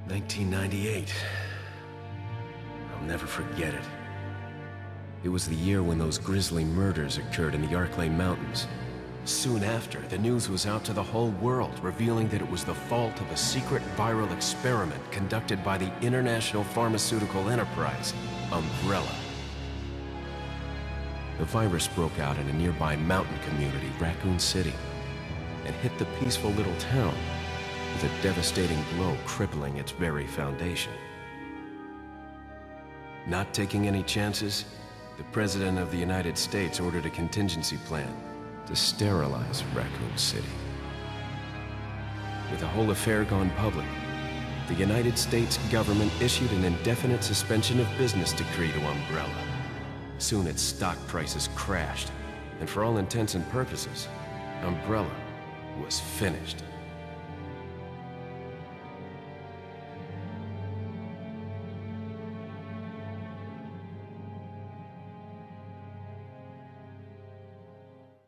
1998. I'll never forget it. It was the year when those grisly murders occurred in the Arklay Mountains. Soon after, the news was out to the whole world, revealing that it was the fault of a secret viral experiment conducted by the international pharmaceutical enterprise, Umbrella. The virus broke out in a nearby mountain community, Raccoon City, and hit the peaceful little town with a devastating blow crippling its very foundation. Not taking any chances, the President of the United States ordered a contingency plan to sterilize Raccoon City. With the whole affair gone public, the United States government issued an indefinite suspension of business decree to Umbrella. Soon its stock prices crashed, and for all intents and purposes, Umbrella was finished.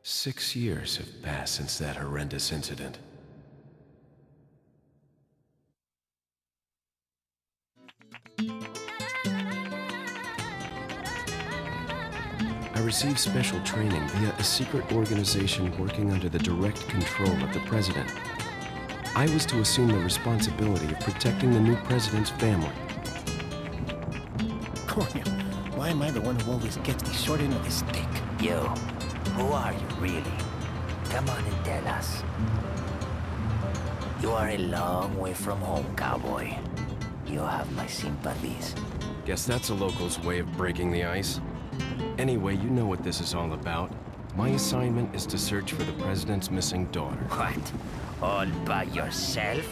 Six years have passed since that horrendous incident. I received special training via a secret organization working under the direct control of the president. I was to assume the responsibility of protecting the new president's family. Cornel, why am I the one who always gets the short end of the stick? You, who are you really? Come on and tell us. You are a long way from home, cowboy. You have my sympathies. Guess that's a local's way of breaking the ice. Anyway, you know what this is all about. My assignment is to search for the president's missing daughter. What? All by yourself?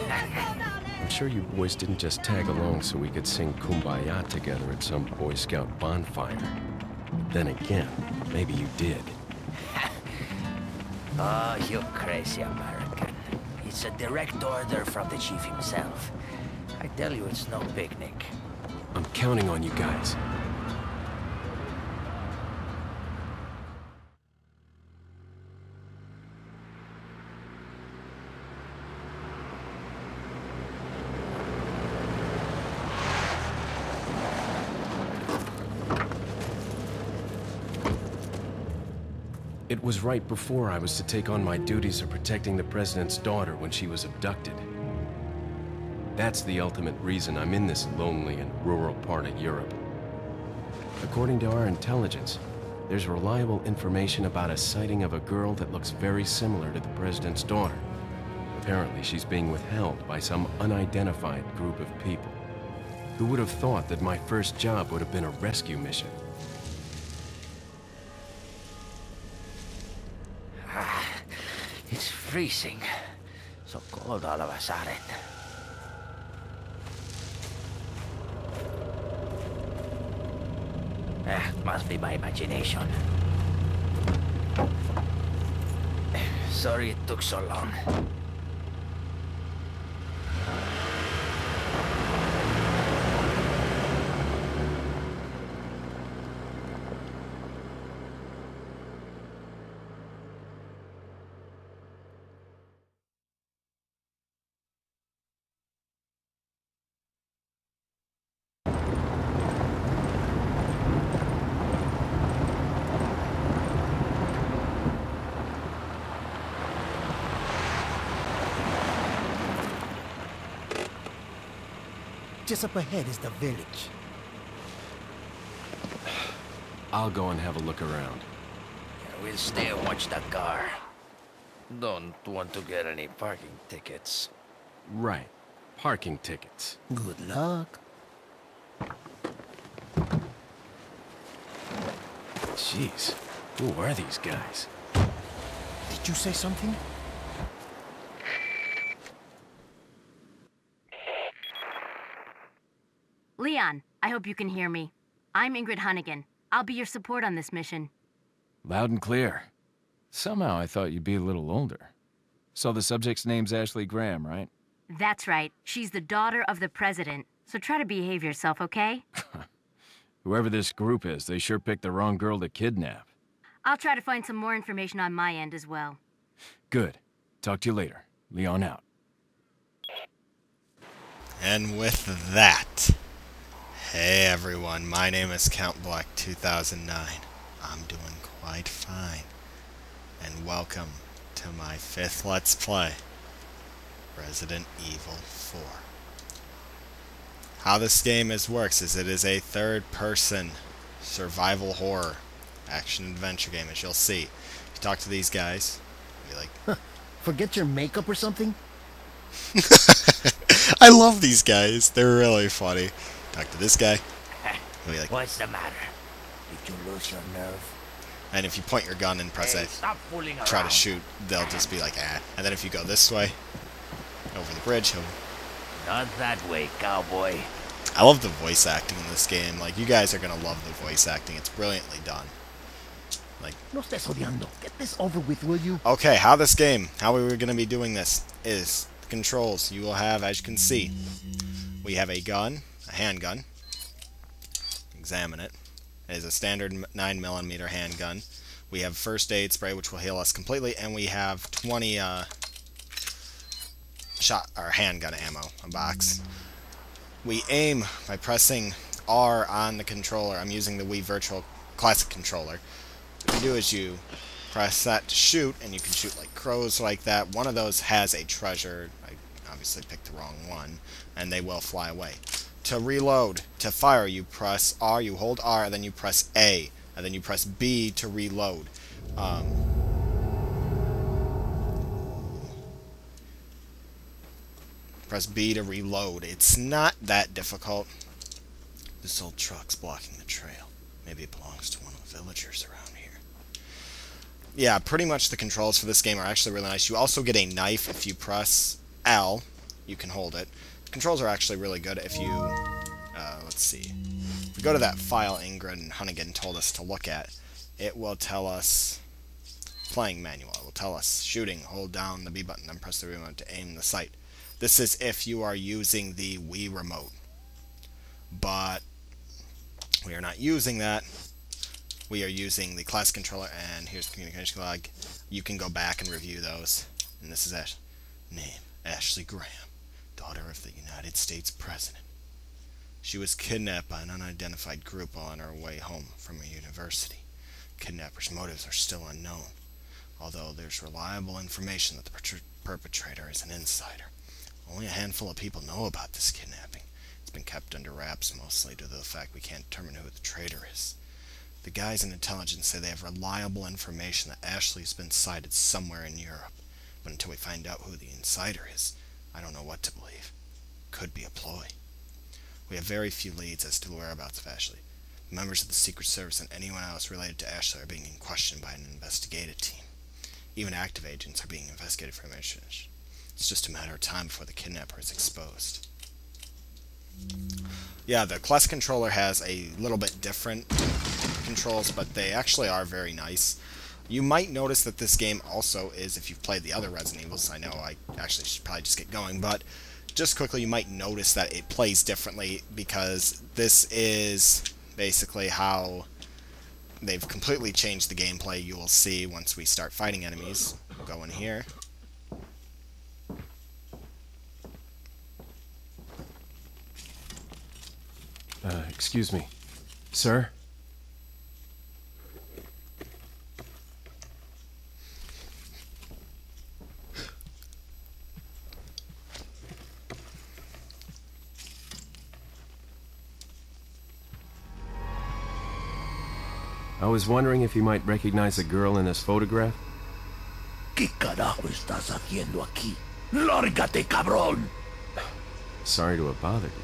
I'm sure you boys didn't just tag along so we could sing Kumbaya together at some Boy Scout bonfire. But then again, maybe you did. Oh, you crazy American. It's a direct order from the chief himself. I tell you, it's no picnic. I'm counting on you guys. It was right before I was to take on my duties of protecting the president's daughter when she was abducted. That's the ultimate reason I'm in this lonely and rural part of Europe. According to our intelligence, there's reliable information about a sighting of a girl that looks very similar to the president's daughter. Apparently, she's being withheld by some unidentified group of people. Who would have thought that my first job would have been a rescue mission? It's freezing. So cold all of a sudden. Must be my imagination. Sorry it took so long. Just up ahead is the village. I'll go and have a look around. Yeah, we'll stay and watch the car. Don't want to get any parking tickets. Right. Parking tickets. Good luck. Jeez. Who are these guys? Did you say something? Leon, I hope you can hear me. I'm Ingrid Hunnigan. I'll be your support on this mission. Loud and clear. Somehow I thought you'd be a little older. So the subject's name's Ashley Graham, right? That's right. She's the daughter of the president. So try to behave yourself, okay? Whoever this group is, they sure picked the wrong girl to kidnap. I'll try to find some more information on my end as well. Good. Talk to you later. Leon out. And with that, hey everyone, my name is Count Black 2009. I'm doing quite fine. And welcome to my 5th Let's Play, Resident Evil 4. How this game works is it is a third-person survival horror action-adventure game, as you'll see. If you talk to these guys, you'll be like, Forget your makeup or something? I love these guys. They're really funny. Talk to this guy. He'll be like, What's the matter? Did you lose your nerve? and if you point your gun and press Hey, A, stop fooling around. try to shoot, they'll just be like, ah. And then if you go this way, over the bridge, he'll... Not that way, cowboy. I love the voice acting in this game. Like, you guys are gonna love the voice acting. It's brilliantly done. Like, No estés odiando. Get this over with, will you? okay, how we're gonna be doing this is the controls. You will have, as you can see, we have a gun, a handgun. Examine it. It is a standard 9mm handgun. We have first aid spray, which will heal us completely, and we have 20 handgun ammo, a box. We aim by pressing R on the controller. I'm using the Wii Virtual Classic controller. What you do is you press that to shoot, and you can shoot like crows like that. One of those has a treasure. I obviously picked the wrong one, and they will fly away. To reload, to fire, you press R, you hold R, and then you press A, and then you press B to reload. Press B to reload. It's not that difficult. This old truck's blocking the trail. Maybe it belongs to one of the villagers around here. Yeah, pretty much the controls for this game are actually really nice. You also get a knife if you press L. You can hold it. The controls are actually really good if you... let's see. If we go to that file Ingrid and Hunnigan told us to look at, it will tell us... Playing manual. It will tell us shooting, hold down the B button, then press the remote to aim the sight. This is if you are using the Wii remote. But we are not using that. We are using the classic controller, and here's the communication log. You can go back and review those. And this is name, Ashley Graham, daughter of the United States President. She was kidnapped by an unidentified group while on her way home from a university. Kidnappers' motives are still unknown, although there's reliable information that the perpetrator is an insider. Only a handful of people know about this kidnapping. It's been kept under wraps, mostly due to the fact we can't determine who the traitor is. The guys in intelligence say they have reliable information that Ashley's been sighted somewhere in Europe. But until we find out who the insider is, I don't know what to believe. Could be a ploy. We have very few leads as to the whereabouts of Ashley. Members of the Secret Service and anyone else related to Ashley are being questioned by an investigative team. Even active agents are being investigated for information. It's just a matter of time before the kidnapper is exposed. Yeah, the classic controller has a little bit different controls, but they actually are very nice. You might notice that this game also is, if you've played the other Resident Evils, I know I actually should probably just get going, but just quickly you might notice that it plays differently because this is basically how they've completely changed the gameplay. You will see once we start fighting enemies. We'll go in here. Excuse me. Sir? I was wondering if you might recognize a girl in this photograph? ¿Qué carajo estás haciendo aquí? ¡Lárgate, cabrón! Sorry to have bothered you.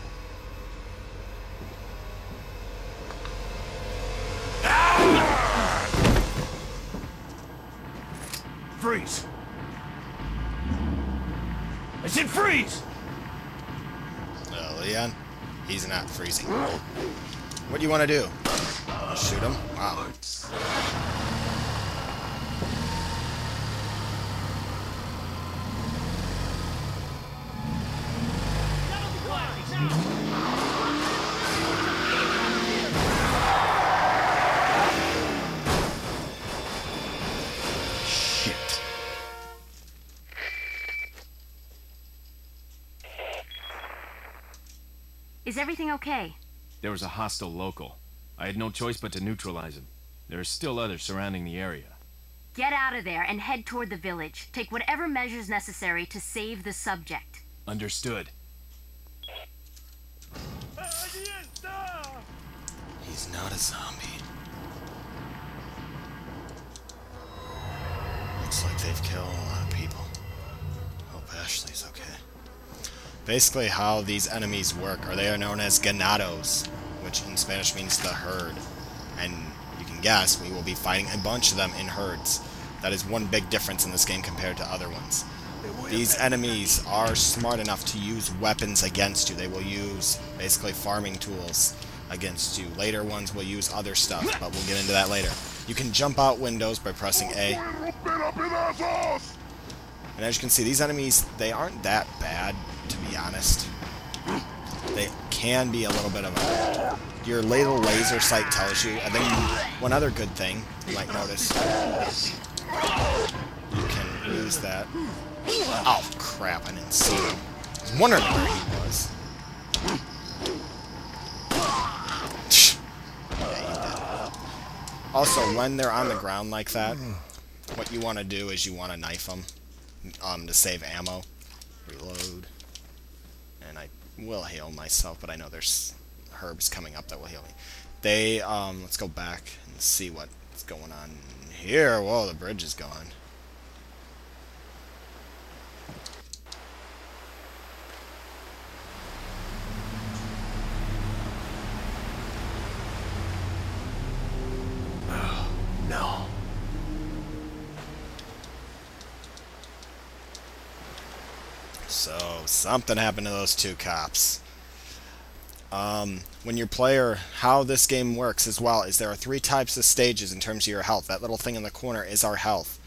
Freeze! I said freeze! Leon, he's not freezing. What do you want to do? Shoot him? Wow. Is everything okay? There was a hostile local. I had no choice but to neutralize him. There are still others surrounding the area. Get out of there and head toward the village. Take whatever measures necessary to save the subject. Understood. He's not a zombie. Looks like they've killed a lot of people. Hope Ashley's okay. Basically how these enemies work, or they are known as ganados, which in Spanish means the herd. And you can guess, we will be fighting a bunch of them in herds. That is one big difference in this game compared to other ones. These enemies are smart enough to use weapons against you. They will use basically farming tools against you. Later ones will use other stuff, but we'll get into that later. You can jump out windows by pressing A. And as you can see, these enemies, they aren't that bad, to be honest. They can be a little bit of a... Your little laser sight tells you. And then one other good thing you might notice. You can use that. Oh, crap, I didn't see him. I was wondering where he was. Yeah, he did. Also, when they're on the ground like that, what you want to do is you want to knife them to save ammo. Reload. And I will heal myself, but I know there's herbs coming up that will heal me. They, let's go back and see what's going on here. Whoa, the bridge is gone. No. So, something happened to those two cops. When your player, how this game works as well is there are 3 types of stages in terms of your health. That little thing in the corner is our health.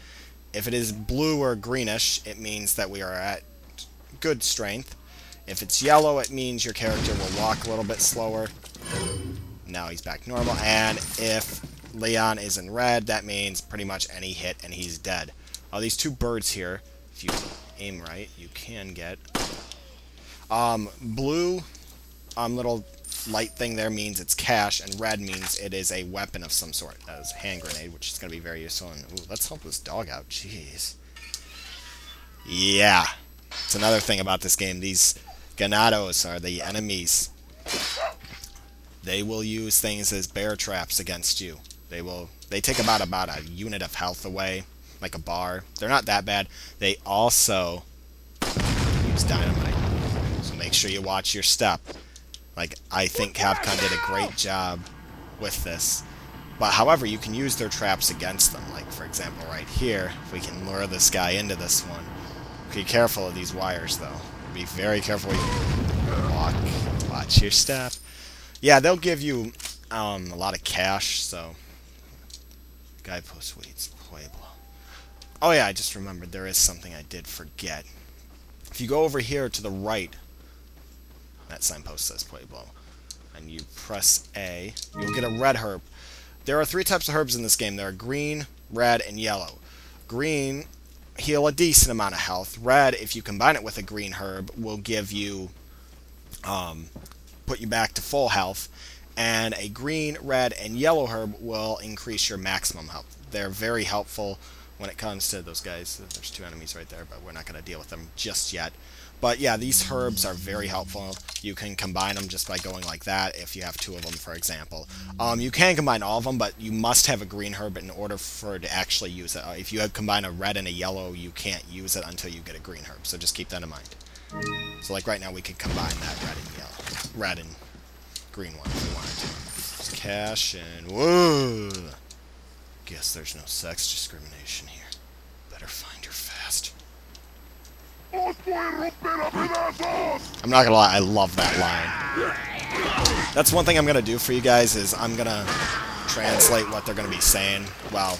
If it is blue or greenish, it means that we are at good strength. If it's yellow, it means your character will walk a little bit slower. Now he's back normal. And if Leon is in red, that means pretty much any hit and he's dead. These 2 birds here, if you aim right, you can get. Blue little light thing there means it's cash, and red means it is a weapon of some sort. That is a hand grenade, which is going to be very useful. And, ooh, let's help this dog out. Jeez. Yeah. It's another thing about this game. These ganados are the enemies. They will use things as bear traps against you. They take about a unit of health away, like a bar. They're not that bad. They also use dynamite. So make sure you watch your step. Like, I think Capcom did a great job with this. But, however, you can use their traps against them. Like, for example, right here, if we can lure this guy into this one. Be careful of these wires, though. Be very careful. Watch your step. Yeah, they'll give you a lot of cash, so... Guidepost waits, Pueblo. Oh yeah, I just remembered there is something I did forget. If you go over here to the right, that signpost says Pueblo, and you press A, you'll get a red herb. There are 3 types of herbs in this game. There are green, red, and yellow. Green heal a decent amount of health. Red, if you combine it with a green herb, will give you, put you back to full health. And a green, red, and yellow herb will increase your maximum health. They're very helpful when it comes to those guys. There's 2 enemies right there, but we're not going to deal with them just yet. But yeah, these herbs are very helpful. You can combine them just by going like that if you have 2 of them, for example. You can combine all of them, but you must have a green herb in order for it to actually use it. If you combine a red and a yellow, you can't use it until you get a green herb. So just keep that in mind. So like right now, we can combine that red and yellow. Red and green one if we wanted to. Just cash and... Whoa! Guess there's no sex discrimination here. Better find her fast. I'm not gonna lie, I love that line. That's one thing I'm gonna do for you guys is I'm gonna translate what they're gonna be saying. Well,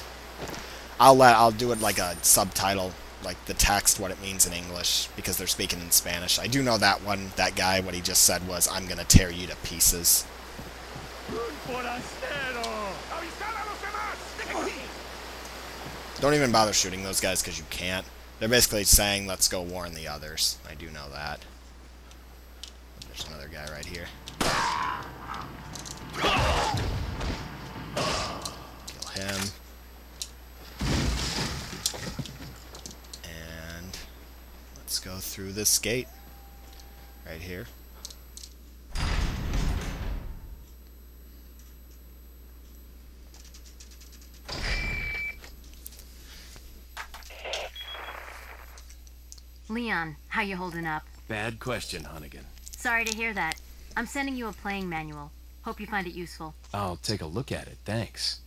I'll do it like a subtitle, like the text, what it means in English, because they're speaking in Spanish. I do know that guy, what he just said was, I'm gonna tear you to pieces. Don't even bother shooting those guys because you can't. They're basically saying, let's go warn the others. I do know that. There's another guy right here. through this gate. Right here. Leon, how you holding up? Bad question, Hunnigan. Sorry to hear that. I'm sending you a playing manual. Hope you find it useful. I'll take a look at it, thanks.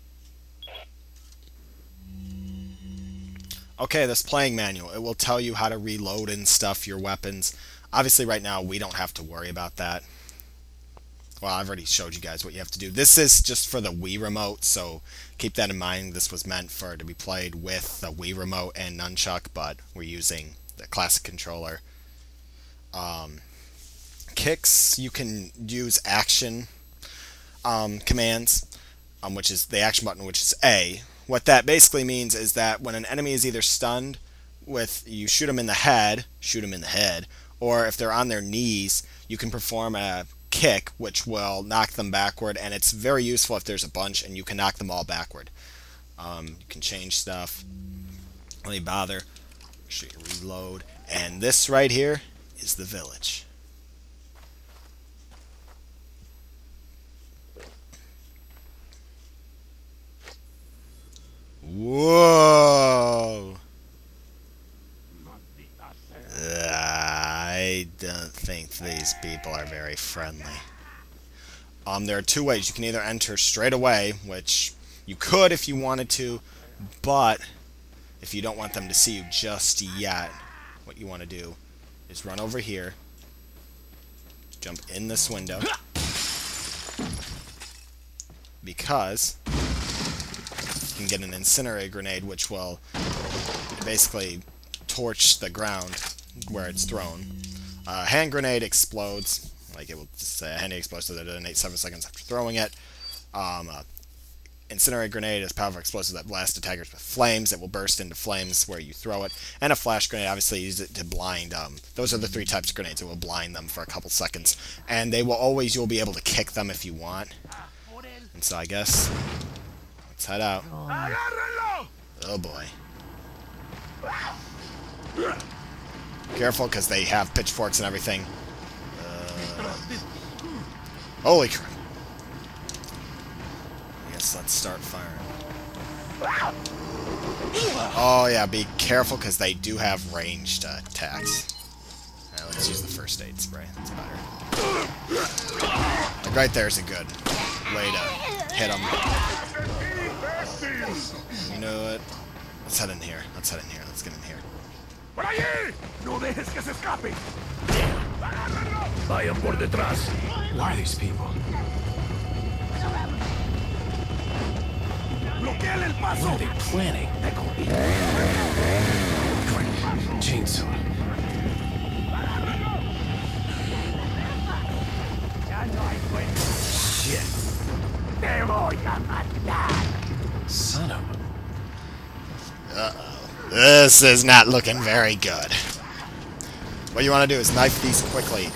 Okay, this playing manual. It will tell you how to reload and stuff your weapons. Obviously, right now, we don't have to worry about that. Well, I've already showed you guys what you have to do. This is just for the Wii Remote, so keep that in mind. This was meant for to be played with the Wii Remote and Nunchuck, but we're using the classic controller. Kicks, you can use action commands, which is the action button, which is A. What that basically means is that when an enemy is either stunned, you shoot them in the head, or if they're on their knees, you can perform a kick, which will knock them backward, and it's very useful if there's a bunch and you can knock them all backward. You can change stuff. Let me bother. Show you reload. And this right here is the village. Whoa! I don't think these people are very friendly. There are two ways. You can either enter straight away, which you could if you wanted to, but if you don't want them to see you just yet, what you want to do is run over here, jump in this window, because you can get an incinerator grenade, which will basically torch the ground where it's thrown. Hand grenade explodes, like it will just say a hand explodes, so that it detonates 7 seconds after throwing it. Incinerator grenade is powerful explosive that blasts attackers with flames. It will burst into flames where you throw it. And a flash grenade, obviously, use it to blind. Those are the 3 types of grenades. It will blind them for a couple seconds. And they will always, you'll be able to kick them if you want. And so I guess, let's head out. Oh boy. Careful, because they have pitchforks and everything. Holy crap. Let's start firing. Oh yeah, be careful because they do have ranged attacks. Right, let's use the first aid spray. That's better. Like right there's a good way to hit them. You know what? Let's head in here. Let's get in here. Why are these people? What are they planning? Chainsaw. Shit. Son of a... Uh-oh. This is not looking very good. What you want to do is knife these quickly.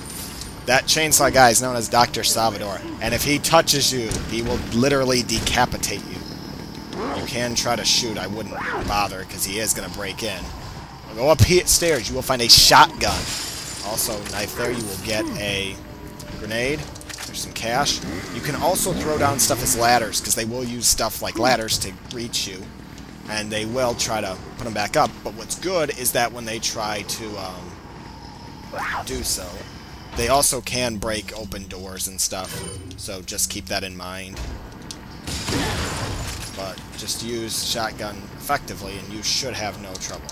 That chainsaw guy is known as Dr. Salvador, and if he touches you, he will literally decapitate you. You can try to shoot. I wouldn't bother because he is going to break in. Go upstairs. You will find a shotgun. Also, knife there. You will get a grenade. There's some cash. You can also throw down stuff as ladders because they will use stuff like ladders to reach you. And they will try to put them back up. But what's good is that when they try to do so, they also can break open doors and stuff. So just keep that in mind. But just use shotgun effectively and you should have no trouble.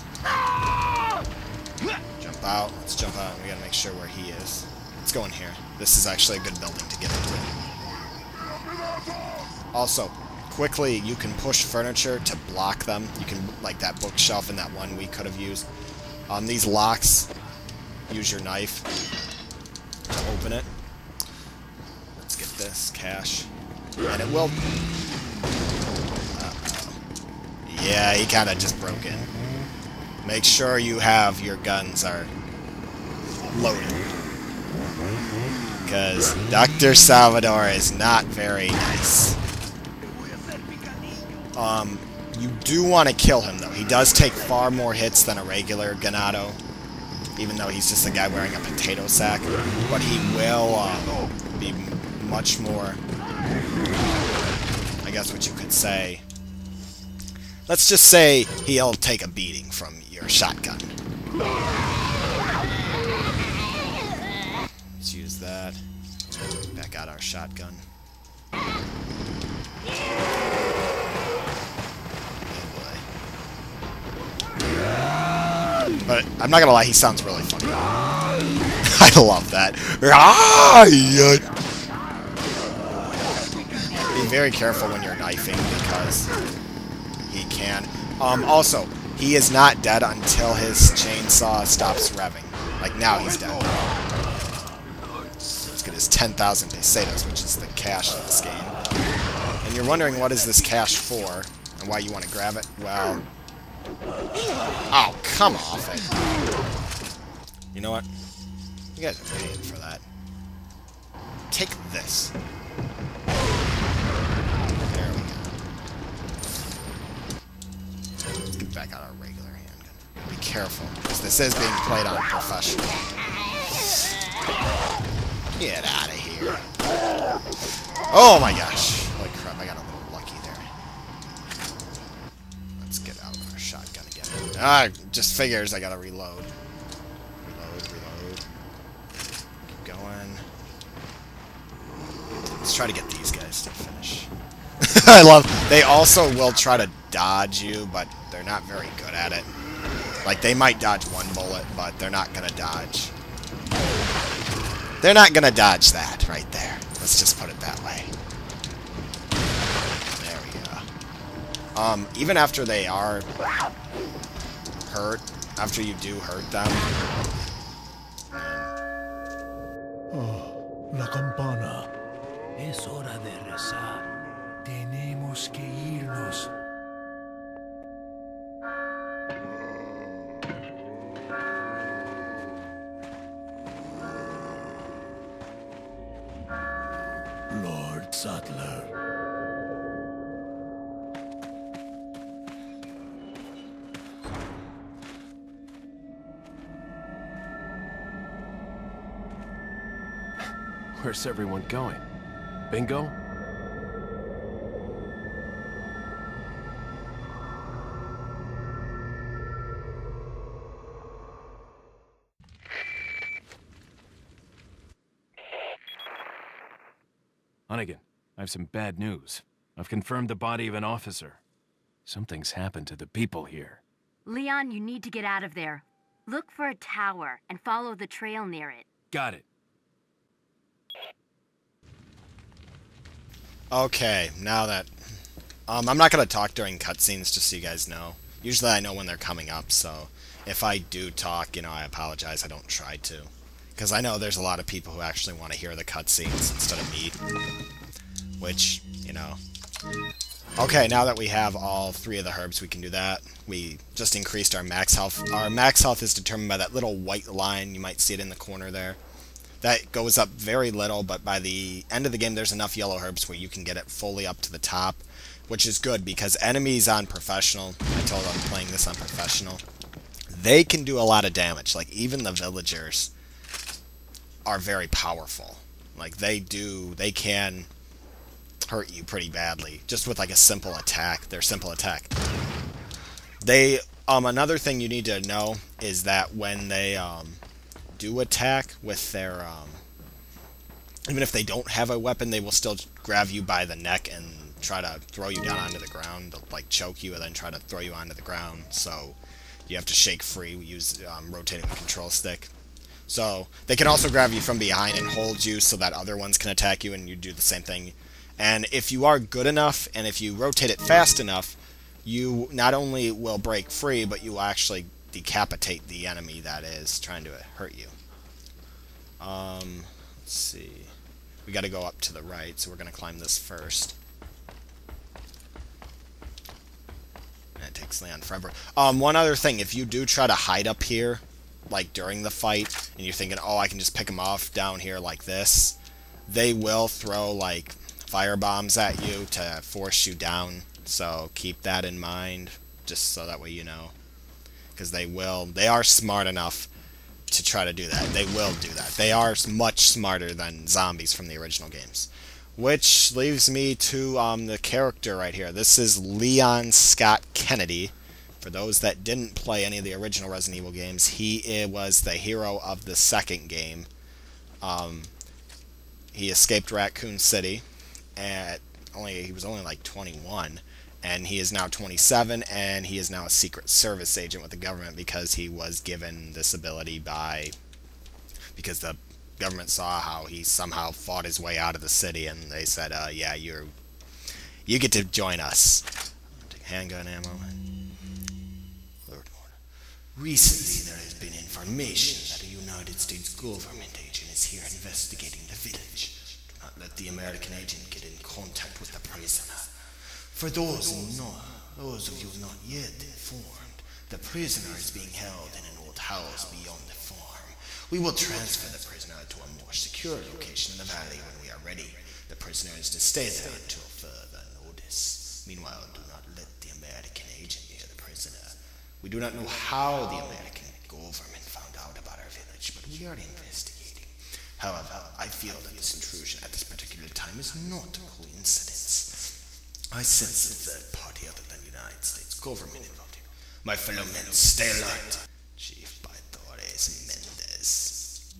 Jump out. Let's jump out. We gotta make sure where he is. Let's go in here. This is actually a good building to get into. Also, quickly you can push furniture to block them. You can, like that bookshelf and that one we could have used. These locks, use your knife to open it. Let's get this cash. And it will... Yeah, he kind of just broke in. Make sure you have your guns are loaded. Because Dr. Salvador is not very nice. You do want to kill him, though. He does take far more hits than a regular ganado. even though he's just a guy wearing a potato sack. But he will be much more, I guess what you could say. Let's just say he'll take a beating from your shotgun. Let's use that. Back out our shotgun. But I'm not gonna lie, he sounds really funny. I love that. Be very careful when you're knifing because he can. Also, he is not dead until his chainsaw stops revving. Like now he's dead. Let's get his 10,000 pesetas, which is the cash of this game. And you're wondering what is this cash for and why you want to grab it? Well... Oh, come off it. You know what? You guys are paying for that. Take this. There we go. Let's get back out our regular handgun. Be careful, because this is being played on professional. Get out of here. Oh my gosh. Holy crap, I got a little lucky there. Let's get out our shotgun again. Ah, just figures I gotta reload. Reload. Keep going. Let's try to get these guys to finish. I love... They also will try to dodge you, but they're not very good at it. Like, they might dodge one bullet, but they're not gonna dodge. They're not gonna dodge that right there. Let's just put it that way. There we go. Even after they are hurt, after you do hurt them... Oh, la campana. Es hora de rezar. Tenemos que irnos. Lord Sattler. Where's everyone going? Bingo? Hunnigan, I have some bad news. I've confirmed the body of an officer. Something's happened to the people here. Leon, you need to get out of there. Look for a tower and follow the trail near it. Got it. Okay, now that... I'm not going to talk during cutscenes, just so you guys know. Usually I know when they're coming up, so if I do talk, you know, I apologize. I don't try to. Because I know there's a lot of people who actually want to hear the cutscenes instead of me. Which, you know... Okay, now that we have all 3 of the herbs, we can do that. We just increased our max health. Our max health is determined by that little white line. You might see it in the corner there. That goes up very little, but by the end of the game, there's enough yellow herbs where you can get it fully up to the top, which is good, because enemies on Professional, I told them I'm playing this on Professional, they can do a lot of damage. Like, even the villagers are very powerful. Like, they can hurt you pretty badly, just with, like, a simple attack, their simple attack. They, another thing you need to know is that when they, do attack with their, even if they don't have a weapon, they will still grab you by the neck and try to throw you down onto the ground. They'll, like, choke you and then try to throw you onto the ground, so you have to shake free, use rotating the control stick. So, they can also grab you from behind and hold you so that other ones can attack you, and you do the same thing. And if you are good enough, and if you rotate it fast enough, you not only will break free, but you will actually decapitate the enemy that is trying to hurt you. Let's see. We gotta go up to the right, so we're gonna climb this first. That takes Leon forever. One other thing, if you do try to hide up here, like during the fight, and you're thinking, oh, I can just pick them off down here like this, they will throw, like, fire bombs at you to force you down, so keep that in mind, just so that way you know. Because they are smart enough to try to do that. They will do that. They are much smarter than zombies from the original games. Which leaves me to the character right here. This is Leon Scott Kennedy. For those that didn't play any of the original Resident Evil games, he was the hero of the second game. He escaped Raccoon City at he was only like 21, and he is now 27, and he is now a Secret Service agent with the government because he was given this ability because the government saw how he somehow fought his way out of the city, and they said, yeah, you get to join us. Take handgun ammo. Recently, there has been information that a United States government agent is here investigating the village. Do not let the American agent get in contact with the prisoner. For those of you not yet informed, the prisoner is being held in an old house beyond the farm. We will transfer the prisoner to a more secure location in the valley when we are ready. The prisoner is to stay there until further notice. Meanwhile, do not let the American agent near the prisoner. We do not know how the American government found out about our village, but we are investigating. However, I feel that this intrusion at this particular time is not a coincidence. I sense a third party other than the United States government involved here. My fellow men, stay alert. Chief Torres Mendez.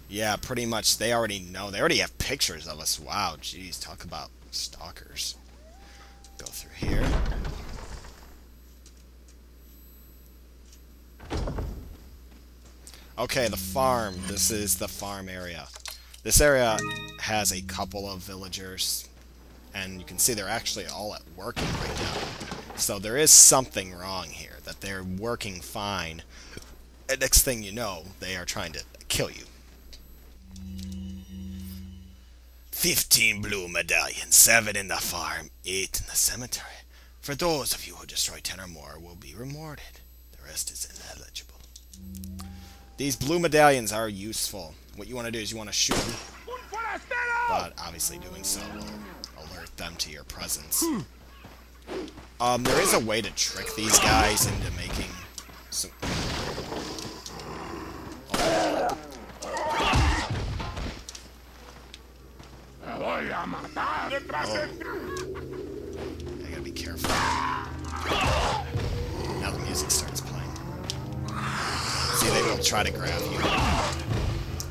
Yeah, pretty much. They already know. They already have pictures of us. Wow, jeez, talk about stalkers. Go through here. Okay, the farm. This is the farm area. This area has a couple of villagers, and you can see they're actually all at working right now. So there is something wrong here, that they're working fine. And next thing you know, they are trying to kill you. 15 blue medallions, 7 in the farm, 8 in the cemetery. For those of you who destroy 10 or more will be rewarded. The rest is ineligible. These blue medallions are useful. What you want to do is you want to shoot them, but obviously doing so will alert them to your presence. There is a way to trick these guys into making some... I gotta be careful. Now the music starts playing. See, they will try to grab you.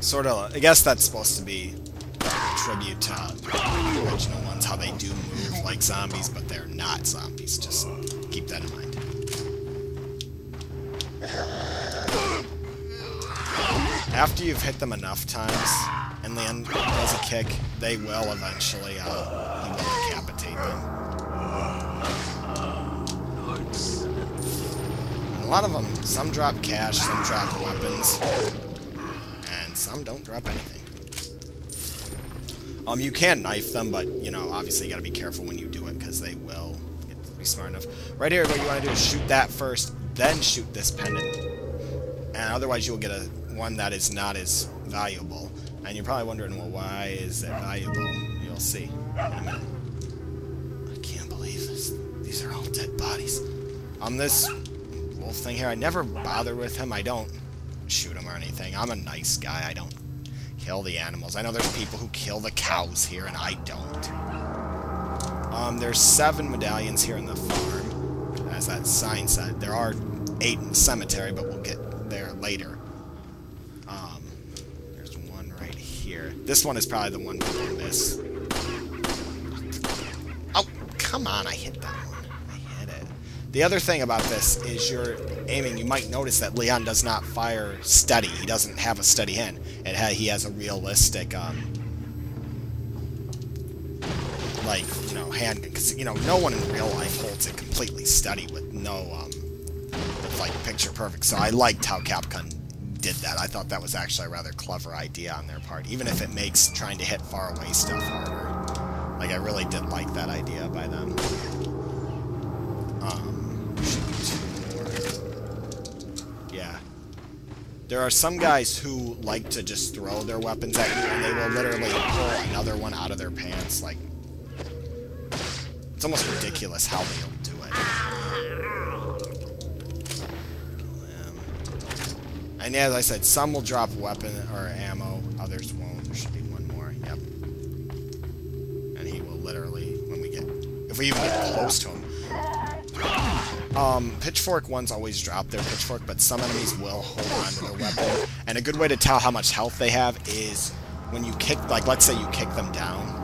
Sort of, I guess that's supposed to be a tribute to the original ones, how they do move like zombies, but they're not zombies. Just keep that in mind. After you've hit them enough times, and then does a kick, they will eventually, you will decapitate them. A lot of them, some drop cash, some drop weapons, and some don't drop anything. You can knife them, but, you know, obviously you gotta be careful when you do it, because they will be smart enough. Right here, what you want to do is shoot that first, then shoot this pendant. And otherwise you'll get one that is not as valuable. And you're probably wondering, well, why is it valuable? You'll see in a minute. I can't believe this. These are all dead bodies. This wolf thing here, I never bother with him. I don't shoot him or anything. I'm a nice guy. I don't kill the animals. I know there's people who kill the cows here, and I don't. There's 7 medallions here in the farm, as that sign said. There are 8 in the cemetery, but we'll get there later. There's one right here. This one is probably the one we'll miss. Oh, come on, I hit that one. I hit it. The other thing about this is you're aiming. You might notice that Leon does not fire steady. He doesn't have a steady hand. He has a realistic, like, you know, hand, because, you know, no one in real life holds it completely steady with no, with, like, picture perfect. So I liked how Capcom did that. I thought that was actually a rather clever idea on their part, even if it makes trying to hit far away stuff harder. Like, I really did like that idea by them. Yeah. There are some guys who like to just throw their weapons at you, and they will literally pull another one out of their pants. Like, it's almost ridiculous how they'll do it. And as I said, some will drop weapon or ammo, others won't. There should be one more. Yep. And he will literally, when we get, if we even get close to him. Pitchfork ones always drop their pitchfork, but some enemies will hold on to their weapon. And a good way to tell how much health they have is when you kick, like let's say you kick them down,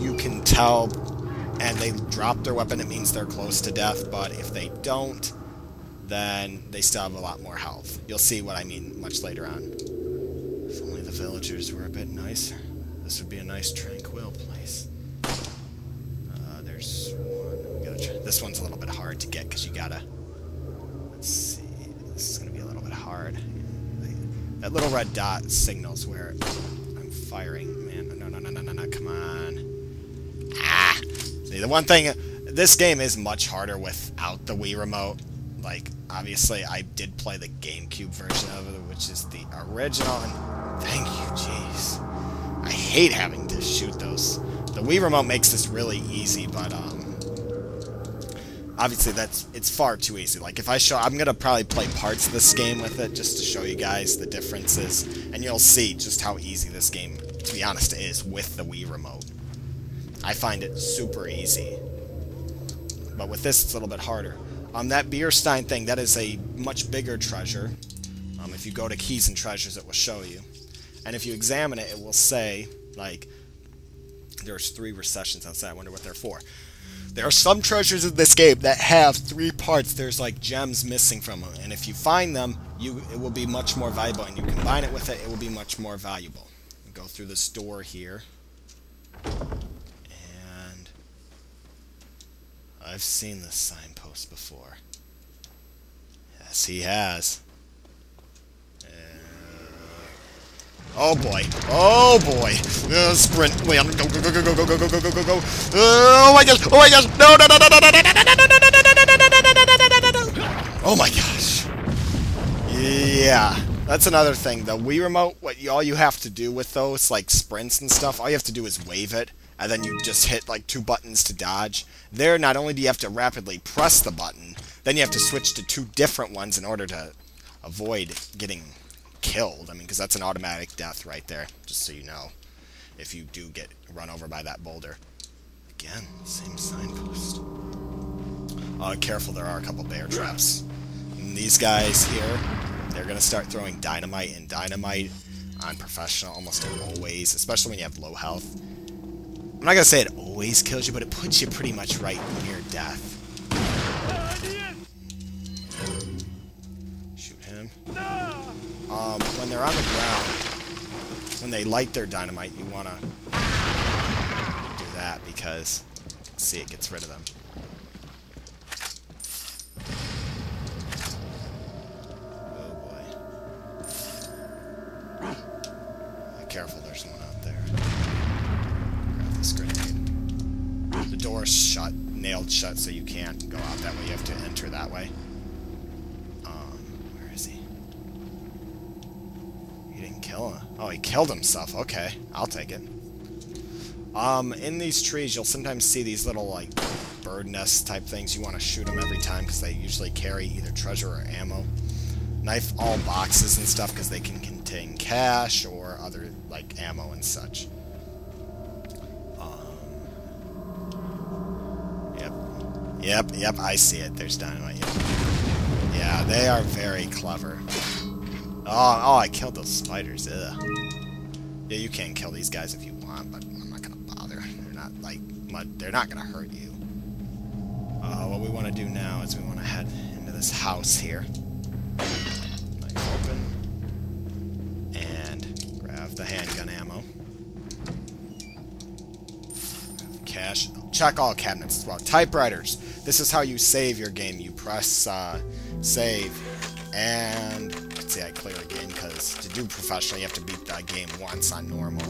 you can tell, and they drop their weapon, it means they're close to death, but if they don't, then they still have a lot more health. You'll see what I mean much later on. If only the villagers were a bit nicer, this would be a nice tranquil place. There's one. We gotta try. This one's a little bit hard to get because you gotta. Let's see. This is gonna be a little bit hard. That little red dot signals where I'm firing. Man, no, come on. Ah! See, the one thing, this game is much harder without the Wii remote. Like, obviously, I did play the GameCube version of it, which is the original, and thank you, jeez. I hate having to shoot those. The Wii remote makes this really easy, but, obviously, it's far too easy. Like, if I show, I'm gonna probably play parts of this game with it, just to show you guys the differences, and you'll see just how easy this game, to be honest, is with the Wii remote. I find it super easy. But with this, it's a little bit harder. That Bierstein thing, that is a much bigger treasure. If you go to Keys and Treasures, it will show you. And if you examine it, it will say, like, there's 3 recessions outside. I wonder what they're for. There are some treasures in this game that have 3 parts. There's, like, gems missing from them. And if you find them, it will be much more valuable. And you combine it with it, it will be much more valuable. Go through this door here. I've seen this signpost before. Yes, he has. Oh boy! Oh boy! Sprint! Wait! Go! Go! Oh my gosh! Oh my gosh! No! Oh my gosh! Yeah, that's another thing. The Wii remote. All you have to do with those, like sprints and stuff, all you have to do is wave it. And then you just hit like 2 buttons to dodge. There, not only do you have to rapidly press the button, then you have to switch to 2 different ones in order to avoid getting killed. I mean, because that's an automatic death right there, just so you know, if you do get run over by that boulder. Again, same signpost. Careful, there are a couple bear traps. And these guys here, they're going to start throwing dynamite, and dynamite on professional almost always, especially when you have low health. I'm not gonna say it always kills you, but it puts you pretty much right near death. Shoot him. When they're on the ground, when they light their dynamite, you wanna do that because, see, it gets rid of them. Oh boy. Careful, there's one out there. This grenade. The door's shut, nailed shut, so you can't go out that way. You have to enter that way. Where is he? He didn't kill him. Oh, he killed himself. Okay, I'll take it. In these trees, you'll sometimes see these little, like, bird nest type things. You want to shoot them every time because they usually carry either treasure or ammo. Knife all boxes and stuff because they can contain cash or other, like, ammo and such. Yep, I see it. There's dynamite. Yeah, they are very clever. Oh, I killed those spiders. Ugh. Yeah, you can kill these guys if you want, but I'm not gonna bother. They're not, like, they're not gonna hurt you. What we want to do now is we want to head into this house here. Knife open. And grab the handgun ammo. Cash. Check all cabinets as well. Typewriters. This is how you save your game. You press save, and let's see, I clear a game because to do professional, you have to beat the game once on normal.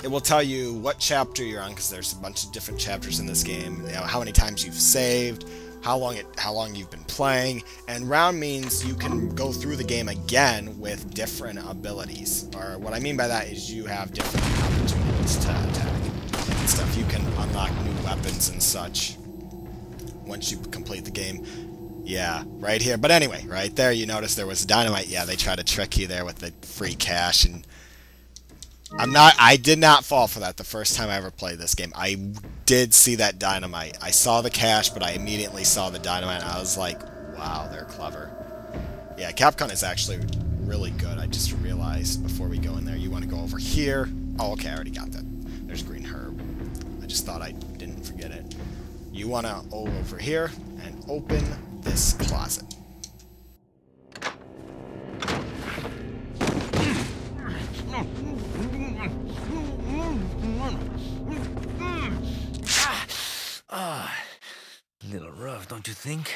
It will tell you what chapter you're on because there's a bunch of different chapters in this game. You know, how many times you've saved, how long you've been playing, and round means you can go through the game again with different abilities. Or what I mean by that is you have different opportunities to attack and stuff. You can unlock new weapons and such once you complete the game. Yeah, right here. But anyway, right there, you notice there was dynamite. Yeah, they try to trick you there with the free cash, and I did not fall for that the first time I ever played this game. I did see that dynamite. I saw the cash, but I immediately saw the dynamite, and I was like, wow, they're clever. Yeah, Capcom is actually really good. I just realized before we go in there, you want to go over here. Oh, okay, I already got that. There's green herb. I just thought I didn't forget it. You want to go over here and open this closet. Little rough, don't you think?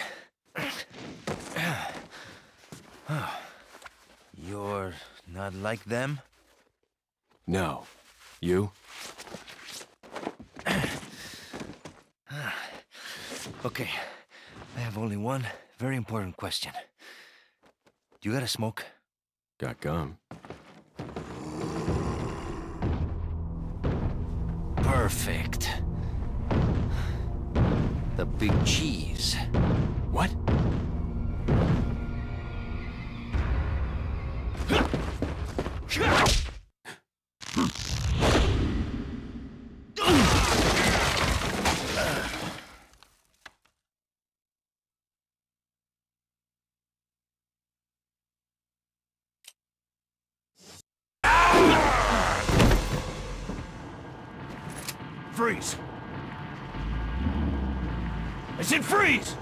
You're not like them? No. You? Okay, I have only one very important question. You got a smoke? Got gum. Perfect. The big cheese. What? Freeze! I said freeze!